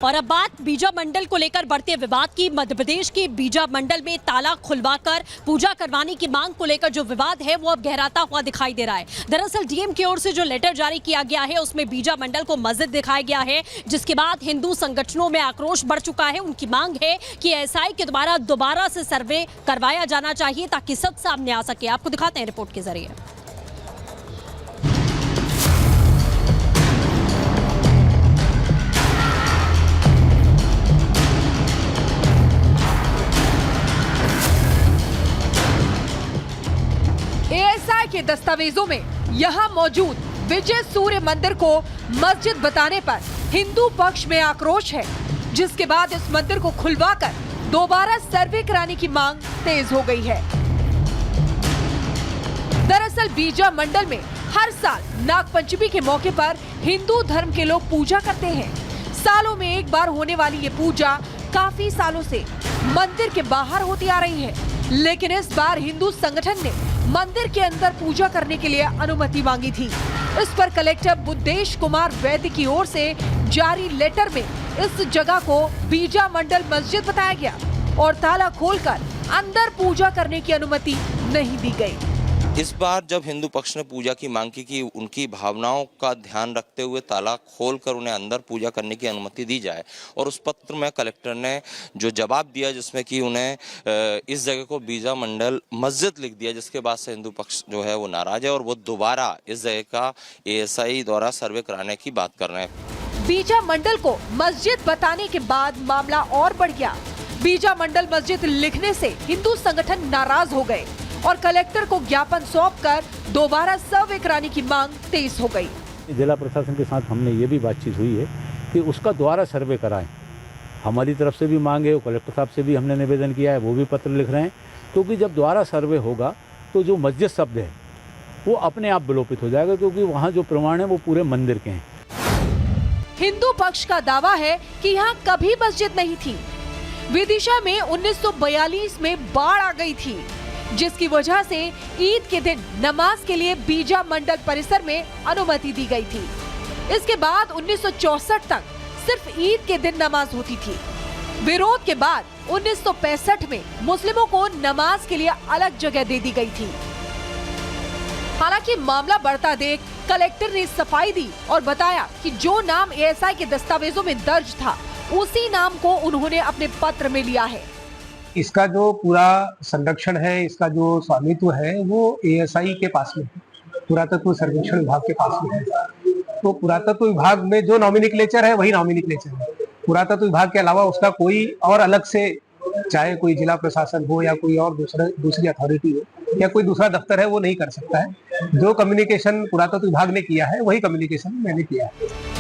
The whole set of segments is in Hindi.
और अब बात बीजा मंडल को लेकर बढ़ते विवाद की। मध्य प्रदेश के बीजा मंडल में ताला खुलवाकर पूजा करवाने की मांग को लेकर जो विवाद है वो अब गहराता हुआ दिखाई दे रहा है। दरअसल डीएम की ओर से जो लेटर जारी किया गया है उसमें बीजा मंडल को मस्जिद दिखाया गया है, जिसके बाद हिंदू संगठनों में आक्रोश बढ़ चुका है। उनकी मांग है कि एएसआई के द्वारा दोबारा से सर्वे करवाया जाना चाहिए ताकि सच सामने आ सके। आपको दिखाते हैं रिपोर्ट के जरिए। एएसआई के दस्तावेजों में यहां मौजूद विजय सूर्य मंदिर को मस्जिद बताने पर हिंदू पक्ष में आक्रोश है, जिसके बाद इस मंदिर को खुलवाकर दोबारा सर्वे कराने की मांग तेज हो गई है। दरअसल बीजा मंडल में हर साल नागपंचमी के मौके पर हिंदू धर्म के लोग पूजा करते हैं। सालों में एक बार होने वाली ये पूजा काफी सालों से मंदिर के बाहर होती आ रही है, लेकिन इस बार हिंदू संगठन ने मंदिर के अंदर पूजा करने के लिए अनुमति मांगी थी। इस पर कलेक्टर बुद्धेश कुमार वैद्य की ओर से जारी लेटर में इस जगह को बीजा मंडल मस्जिद बताया गया और ताला खोलकर अंदर पूजा करने की अनुमति नहीं दी गई। इस बार जब हिंदू पक्ष ने पूजा की मांग की कि उनकी भावनाओं का ध्यान रखते हुए ताला खोलकर उन्हें अंदर पूजा करने की अनुमति दी जाए, और उस पत्र में कलेक्टर ने जो जवाब दिया जिसमें कि उन्हें इस जगह को बीजा मंडल मस्जिद लिख दिया, जिसके बाद से हिंदू पक्ष जो है वो नाराज है और वो दोबारा इस जगह का एएसआई द्वारा सर्वे कराने की बात कर रहे हैं। बीजा मंडल को मस्जिद बताने के बाद मामला और बढ़ गया। बीजा मंडल मस्जिद लिखने से हिंदू संगठन नाराज हो गए और कलेक्टर को ज्ञापन सौंपकर दोबारा सर्वे कराने की मांग तेज हो गई। जिला प्रशासन के साथ हमने ये भी बातचीत हुई है कि उसका दोबारा सर्वे कराएं। हमारी तरफ से भी मांग है, वो कलेक्टर साहब से भी हमने निवेदन किया है, वो भी पत्र लिख रहे हैं, क्योंकि जब दोबारा सर्वे होगा तो जो मस्जिद शब्द है वो अपने आप विलोपित हो जाएगा, क्योंकि वहाँ जो प्रमाण है वो पूरे मंदिर के हैं। हिंदू पक्ष का दावा है कि यहाँ कभी मस्जिद नहीं थी। विदिशा में 1942 में बाढ़ आ गई थी, जिसकी वजह से ईद के दिन नमाज के लिए बीजा मंडल परिसर में अनुमति दी गई थी। इसके बाद 1964 तक सिर्फ ईद के दिन नमाज होती थी। विरोध के बाद 1965 में मुस्लिमों को नमाज के लिए अलग जगह दे दी गई थी। हालांकि मामला बढ़ता देख कलेक्टर ने सफाई दी और बताया कि जो नाम एएसआई के दस्तावेजों में दर्ज था उसी नाम को उन्होंने अपने पत्र में लिया है। इसका जो पूरा संरक्षण है, इसका जो स्वामित्व है वो एएसआई के पास में है, पुरातत्व सर्वेक्षण विभाग के पास में है। तो पुरातत्व विभाग में जो नॉमिनिक्लेचर है वही नॉमिनिक्लेचर है। पुरातत्व विभाग के अलावा उसका कोई और अलग से, चाहे कोई जिला प्रशासन हो या कोई और दूसरी अथॉरिटी हो या कोई दूसरा दफ्तर है, वो नहीं कर सकता है। जो कम्युनिकेशन पुरातत्व विभाग ने किया है वही कम्युनिकेशन मैंने किया है।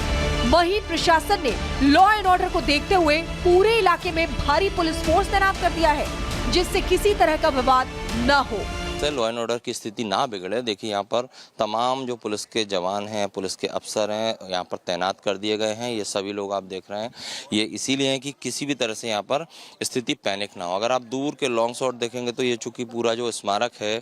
वहीं प्रशासन ने लॉ एंड ऑर्डर को देखते हुए पूरे इलाके में भारी पुलिस फोर्स तैनात कर दिया है, जिससे किसी तरह का विवाद न हो। लॉ एंड ऑर्डर की स्थिति ना बिगड़े, देखिए यहाँ पर तमाम जो पुलिस के जवान हैं, पुलिस के अफसर हैं, यहाँ पर तैनात कर दिए गए हैं। ये सभी लोग आप देख रहे हैं, ये इसीलिए है कि किसी भी तरह से यहाँ पर स्थिति पैनिक ना हो। अगर आप दूर के लॉन्ग शॉट देखेंगे तो ये चूंकि पूरा जो स्मारक है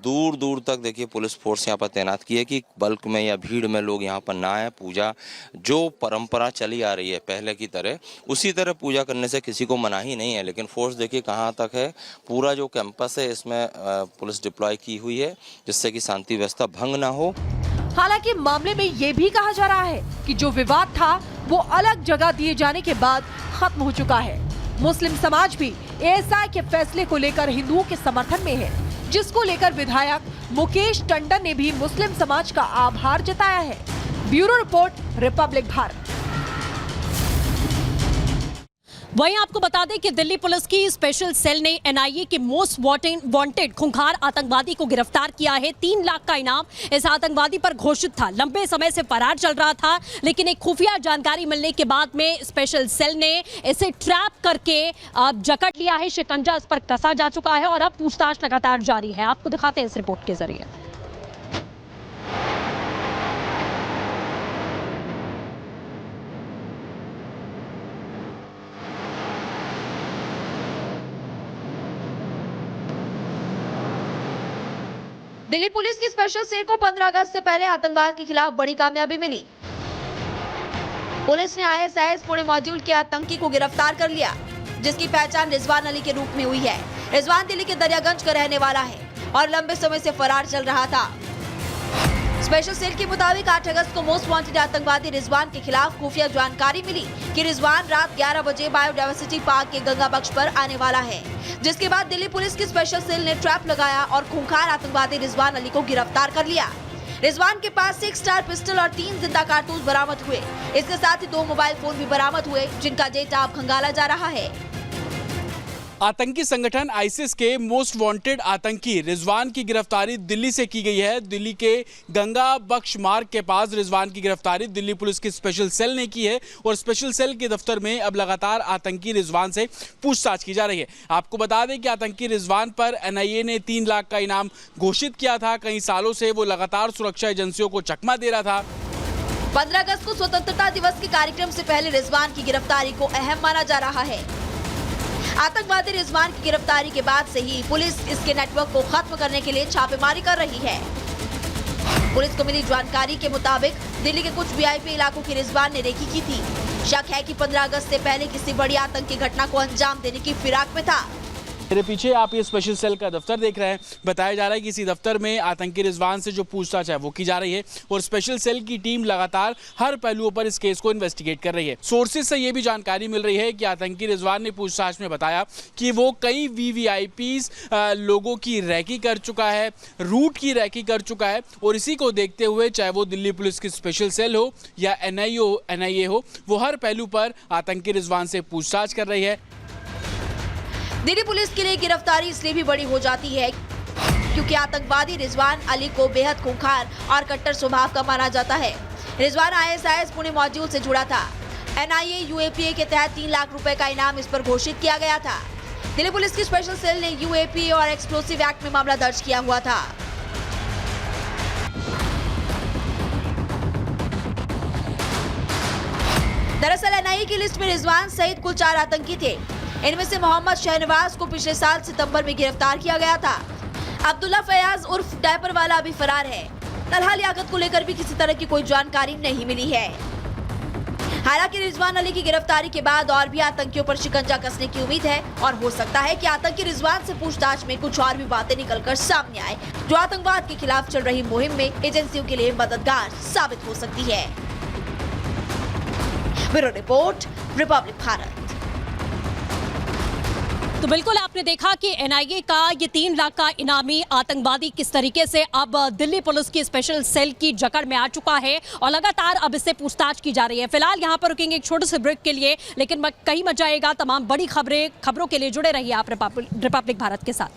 दूर दूर तक देखिए पुलिस फोर्स यहाँ पर तैनात की है कि बल्क में या भीड़ में लोग यहाँ पर ना आए। पूजा जो परंपरा चली आ रही है पहले की तरह, उसी तरह पूजा करने से किसी को मनाही नहीं है। लेकिन फोर्स देखिए कहाँ तक है, पूरा जो कैंपस है इसमें पुलिस डिप्लॉय की हुई है, जिससे कि शांति व्यवस्था भंग ना हो। हालांकि मामले में ये भी कहा जा रहा है कि जो विवाद था वो अलग जगह दिए जाने के बाद खत्म हो चुका है। मुस्लिम समाज भी एएसआई के फैसले को लेकर हिंदुओं के समर्थन में है, जिसको लेकर विधायक मुकेश टंडन ने भी मुस्लिम समाज का आभार जताया है। Bureau report, Republic Bharat. वहीं आपको बता दें कि दिल्ली पुलिस की स्पेशल सेल ने एनआईए के मोस्ट वांटेड खूंखार आतंकवादी को गिरफ्तार किया है। 3 लाख का इनाम इस आतंकवादी पर घोषित था। लंबे समय से फरार चल रहा था, लेकिन एक खुफिया जानकारी मिलने के बाद में स्पेशल सेल ने इसे ट्रैप करके जकड़ लिया है। शिकंजा इस पर कसा जा चुका है और अब पूछताछ लगातार जारी है। आपको दिखाते हैं इस रिपोर्ट के जरिए। दिल्ली पुलिस की स्पेशल सेल को 15 अगस्त से पहले आतंकवाद के खिलाफ बड़ी कामयाबी मिली। पुलिस ने ISIS पुणे मॉड्यूल के आतंकी को गिरफ्तार कर लिया, जिसकी पहचान रिजवान अली के रूप में हुई है। रिजवान दिल्ली के दरियागंज का रहने वाला है और लंबे समय से फरार चल रहा था। स्पेशल सेल के मुताबिक 8 अगस्त को मोस्ट वांटेड आतंकवादी रिजवान के खिलाफ खुफिया जानकारी मिली कि रिजवान रात 11 बजे बायोडायवर्सिटी पार्क के गंगा बख्श पर आने वाला है, जिसके बाद दिल्ली पुलिस की स्पेशल सेल ने ट्रैप लगाया और खूंखार आतंकवादी रिजवान अली को गिरफ्तार कर लिया। रिजवान के पास से 1 स्टार पिस्टल और 3 जिंदा कारतूस बरामद हुए। इसके साथ ही 2 मोबाइल फोन भी बरामद हुए, जिनका डेटा अब खंगाला जा रहा है। आतंकी संगठन आईसिस के मोस्ट वांटेड आतंकी रिजवान की गिरफ्तारी दिल्ली से की गई है। दिल्ली के गंगा बख्श मार्ग के पास रिजवान की गिरफ्तारी दिल्ली पुलिस की स्पेशल सेल ने की है और स्पेशल सेल के दफ्तर में अब लगातार आतंकी रिजवान से पूछताछ की जा रही है। आपको बता दें कि आतंकी रिजवान पर NIA ने 3 लाख का इनाम घोषित किया था। कई सालों से वो लगातार सुरक्षा एजेंसियों को चकमा दे रहा था। 15 अगस्त को स्वतंत्रता दिवस के कार्यक्रम से पहले रिजवान की गिरफ्तारी को अहम माना जा रहा है। आतंकवादी रिजवान की गिरफ्तारी के बाद से ही पुलिस इसके नेटवर्क को खत्म करने के लिए छापेमारी कर रही है। पुलिस को मिली जानकारी के मुताबिक दिल्ली के कुछ VIP इलाकों की रिजवान ने रेकी की थी। शक है कि 15 अगस्त से पहले किसी बड़ी आतंकी घटना को अंजाम देने की फिराक में था। मेरे पीछे आप ये स्पेशल सेल का दफ्तर देख रहे हैं। बताया जा रहा है कि इसी दफ्तर में आतंकी रिजवान से जो पूछताछ है वो की जा रही है और स्पेशल सेल की टीम लगातार हर पहलुओं पर इस केस को इन्वेस्टिगेट कर रही है। सोर्सेज से ये भी जानकारी मिल रही है कि आतंकी रिजवान ने पूछताछ में बताया कि वो कई VVIPs लोगों की रैकी कर चुका है, रूट की रैकी कर चुका है और इसी को देखते हुए चाहे वो दिल्ली पुलिस की स्पेशल सेल हो या NIA हो, वो हर पहलू पर आतंकी रिजवान से पूछताछ कर रही है। दिल्ली पुलिस के लिए गिरफ्तारी इसलिए भी बड़ी हो जाती है क्योंकि आतंकवादी रिजवान अली को बेहद खूंखार और कट्टर स्वभाव का माना जाता है। रिजवान ISIS पुणे मॉड्यूल से जुड़ा था। NIA UAPA के तहत 3 लाख रुपए का इनाम इस पर घोषित किया गया था। दिल्ली पुलिस की स्पेशल सेल ने UAPA और एक्सप्लोसिव एक्ट में मामला दर्ज किया हुआ था। दरअसल NIA की लिस्ट में रिजवान सहित कुल 4 आतंकी थे। इनमें से मोहम्मद शहनवाज को पिछले साल सितंबर में गिरफ्तार किया गया था। अब्दुल्ला फयाज उर्फ डायपर वाला अभी फरार है। तलहा लियाकत को लेकर भी किसी तरह की कोई जानकारी नहीं मिली है। हालांकि रिजवान अली की गिरफ्तारी के बाद और भी आतंकियों पर शिकंजा कसने की उम्मीद है और हो सकता है कि आतंकी रिजवान से पूछताछ में कुछ और भी बातें निकलकर सामने आए, जो आतंकवाद के खिलाफ चल रही मुहिम में एजेंसियों के लिए मददगार साबित हो सकती है। Bureau report, Republic Bharat. तो बिल्कुल आपने देखा कि NIA का ये 3 लाख का इनामी आतंकवादी किस तरीके से अब दिल्ली पुलिस की स्पेशल सेल की जकड़ में आ चुका है और लगातार अब इससे पूछताछ की जा रही है। फिलहाल यहाँ पर रुकेंगे एक छोटे से ब्रेक के लिए, लेकिन कहीं मत जाइएगा। तमाम बड़ी खबरों के लिए जुड़े रहिए आप रिपब्लिक भारत के साथ।